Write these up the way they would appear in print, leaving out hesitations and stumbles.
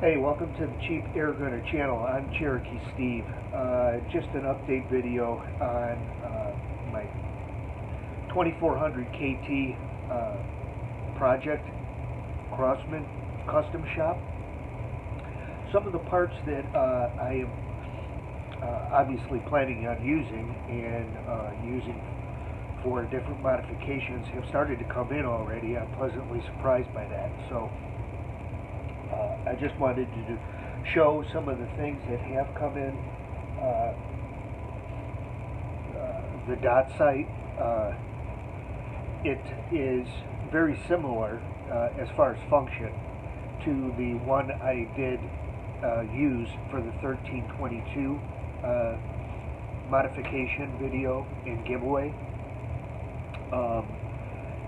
Hey, welcome to the Cheap Air Gunner channel. I'm Cherokee Steve. Just an update video on my 2400 KT project, Crosman Custom Shop. Some of the parts that I am obviously planning on using and using for different modifications have started to come in already. I'm pleasantly surprised by that. So I just wanted to show some of the things that have come in. The dot sight, it is very similar as far as function to the one I did use for the 1322 modification video and giveaway.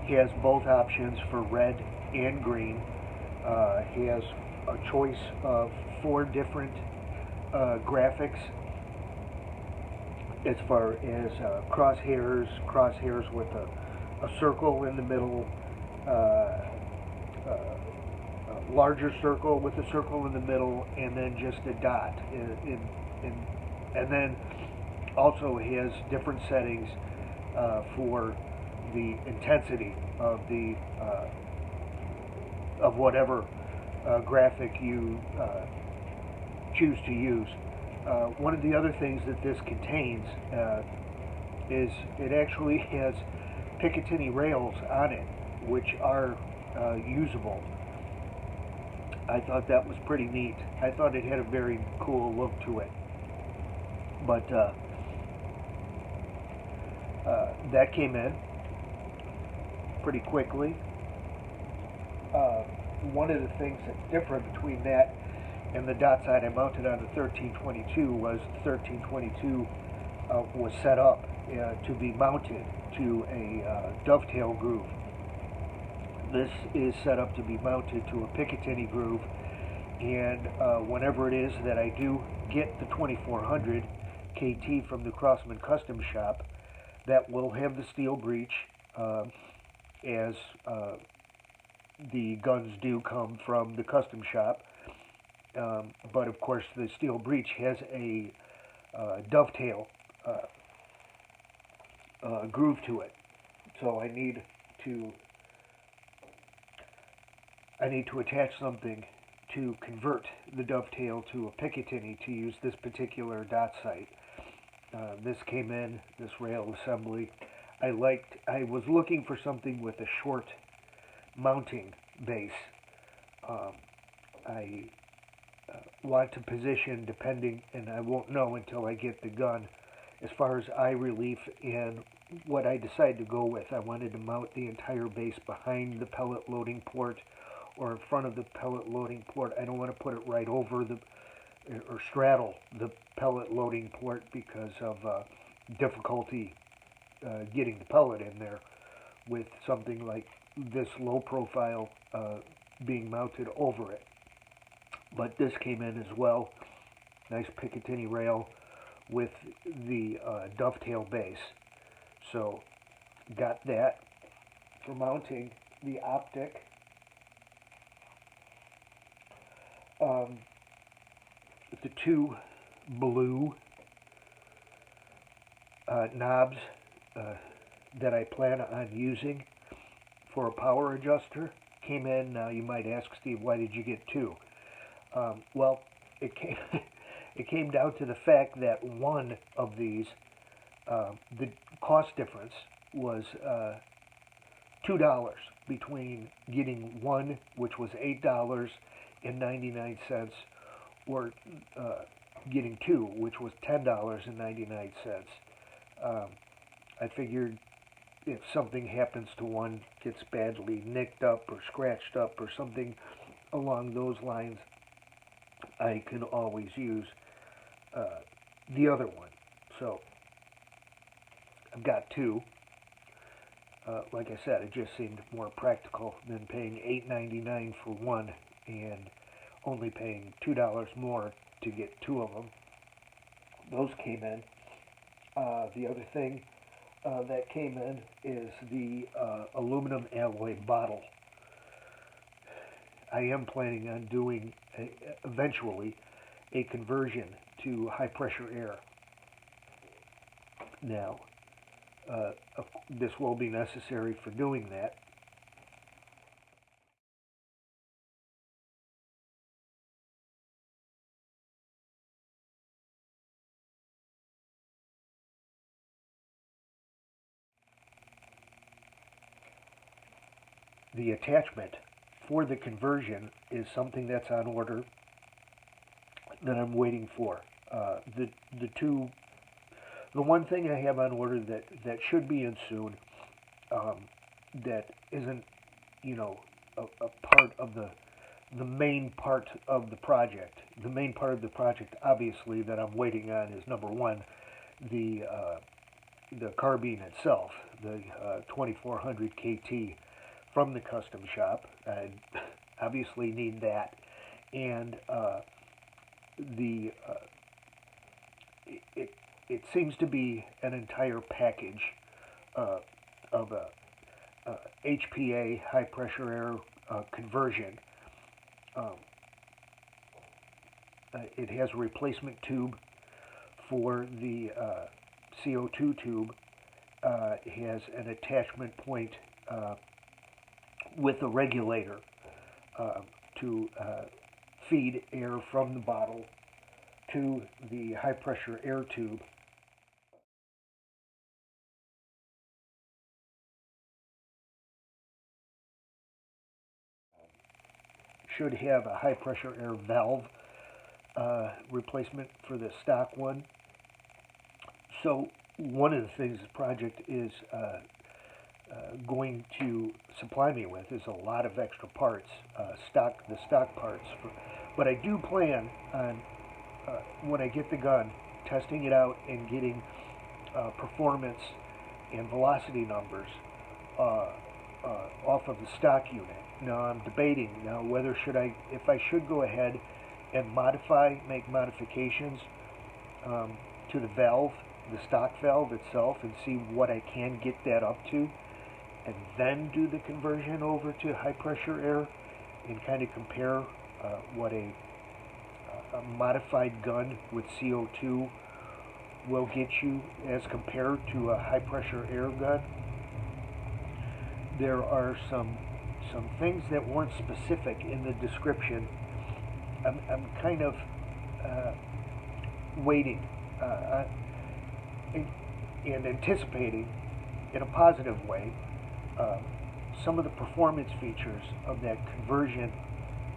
He has both options for red and green. He has a choice of 4 different graphics as far as crosshairs with a circle in the middle, a larger circle with a circle in the middle, and then just a dot. And then also has different settings for the intensity of the of whatever graphic you choose to use. One of the other things that this contains is it actually has Picatinny rails on it, which are usable. I thought that was pretty neat. I thought it had a very cool look to it. But that came in pretty quickly. One of the things that's different between that and the dot sight I mounted on the 1322 was the 1322 was set up to be mounted to a dovetail groove. This is set up to be mounted to a Picatinny groove, and whenever it is that I do get the 2400 KT from the Crosman Custom Shop, that will have the steel breech as the guns do come from the custom shop, but of course the steel breech has a dovetail groove to it. So I need to attach something to convert the dovetail to a Picatinny to use this particular dot sight. This came in, this rail assembly. I was looking for something with a short mounting base. I want to position depending, and I won't know until I get the gun, as far as eye relief and what I decide to go with. I wanted to mount the entire base behind the pellet loading port or in front of the pellet loading port. I don't want to put it right over the or straddle the pellet loading port because of difficulty getting the pellet in there with something like this low profile being mounted over it. But this came in as well. Nice Picatinny rail with the dovetail base. So got that for mounting the optic. The 2 blue knobs that I plan on using for a power adjuster came in. Now you might ask, Steve, why did you get 2? Well, it came down to the fact that one of these, the cost difference was $2 between getting one, which was $8.99, or getting 2, which was $10.99. I figured if something happens to one, gets badly nicked up or scratched up or something along those lines, I can always use the other one. So I've got 2. Like I said, it just seemed more practical than paying $8.99 for one and only paying $2 more to get 2 of them. Those came in. The other thing that came in is the aluminum alloy bottle. I am planning on doing eventually a conversion to high pressure air. Now, this will be necessary for doing that. The attachment for the conversion is something that's on order that I'm waiting for. The one thing I have on order that should be in soon, that isn't, a part of the main part of the project. The main part of the project, obviously, that I'm waiting on is number one, the carbine itself, the 2400 KT from the custom shop. I obviously need that, and the it seems to be an entire package of a HPA, high pressure air conversion. It has a replacement tube for the CO2 tube. It has an attachment point with a regulator to feed air from the bottle to the high pressure air tube. Should have a high pressure air valve replacement for the stock one. So one of the things this project is going to supply me with is a lot of extra parts, the stock parts. But I do plan on, when I get the gun, testing it out and getting performance and velocity numbers off of the stock unit. Now I'm debating now whether if I should go ahead and make modifications to the valve, the stock valve itself, and see what I can get that up to, and then do the conversion over to high pressure air and kind of compare what a modified gun with CO2 will get you as compared to a high pressure air gun. There are some things that weren't specific in the description. I'm kind of waiting and anticipating in a positive way some of the performance features of that conversion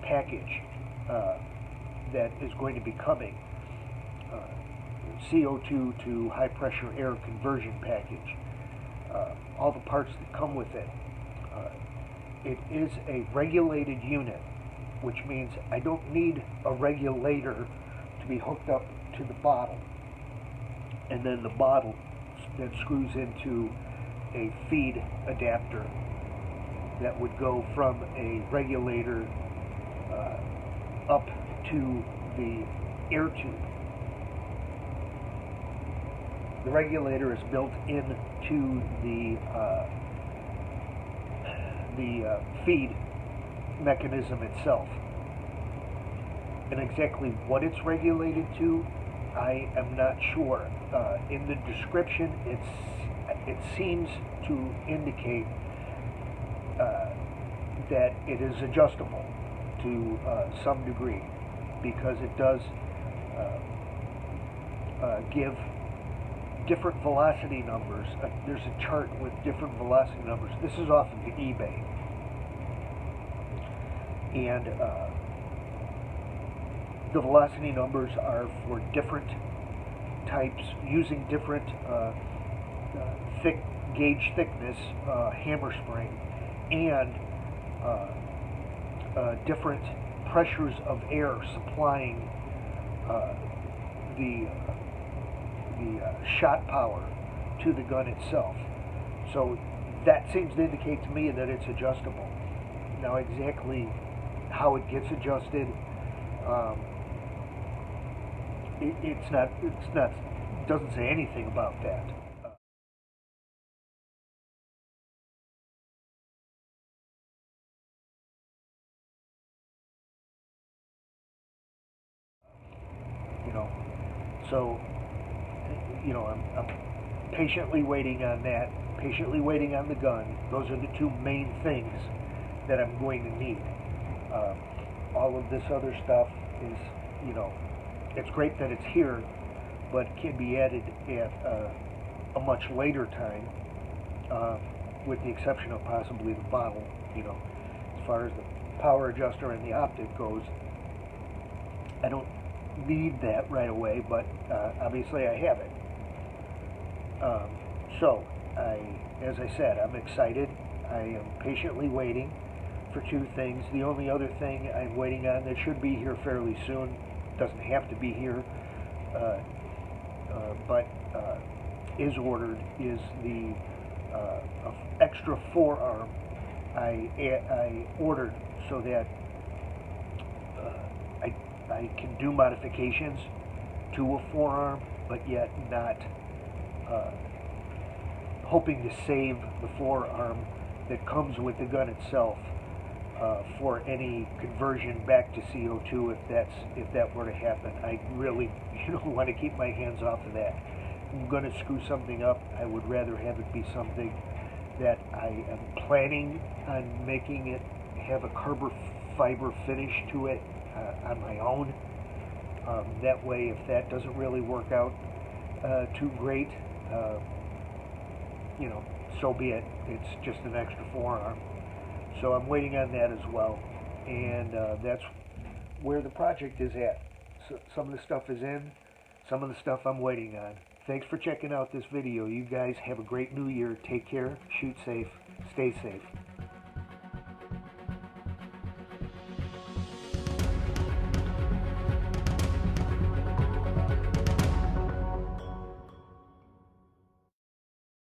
package that is going to be coming. CO2 to high pressure air conversion package. All the parts that come with it. It is a regulated unit, which means I don't need a regulator to be hooked up to the bottle, and then the bottle that screws into a feed adapter that would go from a regulator up to the air tube. The regulator is built into the feed mechanism itself. And exactly what it's regulated to, I am not sure. In the description, it seems to indicate that it is adjustable to some degree, because it does give different velocity numbers. There's a chart with different velocity numbers. This is off of the eBay. And the velocity numbers are for different types, using different gauge thickness hammer spring, and different pressures of air supplying the shot power to the gun itself. So that seems to indicate to me that it's adjustable. Now exactly how it gets adjusted, doesn't say anything about that. So, you know, I'm patiently waiting on that, patiently waiting on the gun. Those are the two main things that I'm going to need. All of this other stuff is, you know, it's great that it's here, but can be added at a much later time, with the exception of possibly the bottle. You know, as far as the power adjuster and the optic goes, I don't need that right away, but obviously I have it. So, as I said, I'm excited. I am patiently waiting for two things. The only other thing I'm waiting on that should be here fairly soon, doesn't have to be here, but is ordered, is the extra forearm I ordered so that I can do modifications to a forearm, but yet not hoping to save the forearm that comes with the gun itself for any conversion back to CO2 if that were to happen. I really want to keep my hands off of that. If I'm going to screw something up, I would rather have it be something that I am planning on making it have a carbon fiber finish to it on my own. That way, if that doesn't really work out too great, so be it. It's just an extra forearm. So I'm waiting on that as well. And that's where the project is at. So some of the stuff is in, some of the stuff I'm waiting on. Thanks for checking out this video. You guys have a great new year. Take care, shoot safe, stay safe.